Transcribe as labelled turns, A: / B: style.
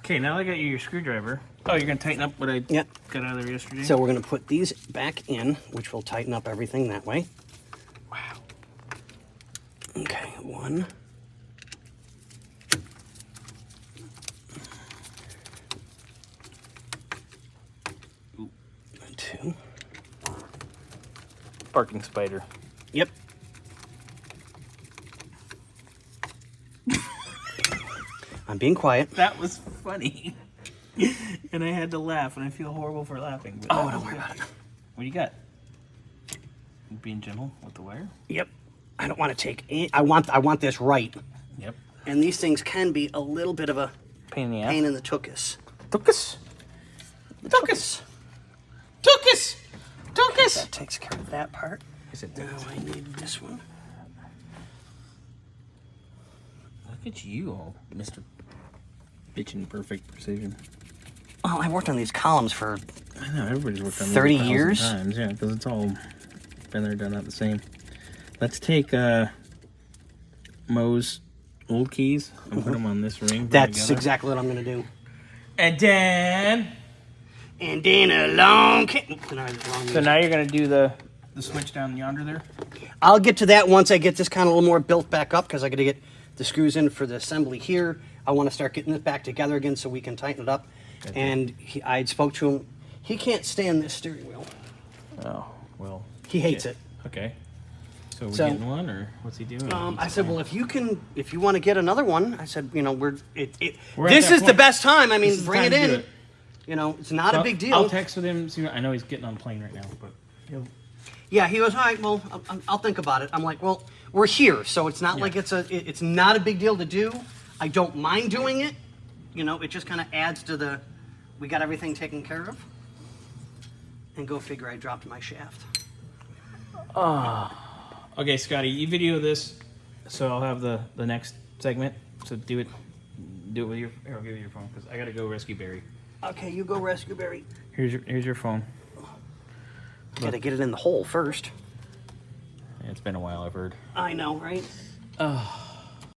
A: Okay, now I got you your screwdriver. Oh, you're gonna tighten up what I
B: Yep.
A: got out of there yesterday?
B: So we're going to put these back in, which will tighten up everything that way.
A: Wow.
B: Okay, 1.
A: Ooh.
B: 2.
A: Barking spider.
B: Yep. I'm being quiet.
A: That was funny. And I had to laugh, and I feel horrible for laughing. But
B: Oh, don't worry about it.
A: What do you got? Being gentle with the wire?
B: Yep. I don't want to take any, I want this right.
A: Yep.
B: And these things can be a little bit of a
A: Pain in the ass.
B: pain in the tuchus.
A: Tuchus. Tuchus. Tuchus. Tuchus.
B: That takes care of that part.
A: Is it
B: Now I need this one.
A: Look at you, all Mr. Bitchin' Perfect Precision.
B: Well, I worked on these columns for
A: I know, everybody's worked on
B: 30
A: these 1,000
B: years?
A: times, yeah, because it's all been there, done that the same. Let's take Mo's old keys and put them on this ring.
B: That's
A: together.
B: exactly what I'm going to do.
A: And then...
B: And then a long...
A: So now you're going to do the switch down yonder there?
B: I'll get to that once I get this kind of a little more built back up, because I got to get the screws in for the assembly here. I want to start getting this back together again so we can tighten it up.
A: Okay.
B: And I spoke to him. He can't stand this steering wheel.
A: Oh, well...
B: He hates it.
A: Okay. So we're
B: So,
A: getting one, or what's he doing?
B: I said, well, if you want to get another one, I said, you know,
A: We're at
B: this
A: that
B: is the
A: point.
B: best time. I mean,
A: This is the
B: bring
A: time
B: it
A: to do
B: in.
A: it.
B: You know, it's not
A: So
B: a big deal.
A: I'll text with him. See, I know he's getting on a plane right now, but
B: Yeah, he goes, all right, well, I'll think about it. I'm like, well, we're here, so it's not like it's not a big deal to do. I don't mind doing it. You know, it just kind of adds to we got everything taken care of. And go figure, I dropped my shaft.
A: okay, Scotty, you video this, so I'll have the next segment. So do it with your. Here, I'll give you your phone because I gotta go rescue Barry.
B: Okay, you go rescue Barry.
A: Here's your phone.
B: Gotta get it in the hole first.
A: It's been a while, I've heard.
B: I know, right?
A: Oh.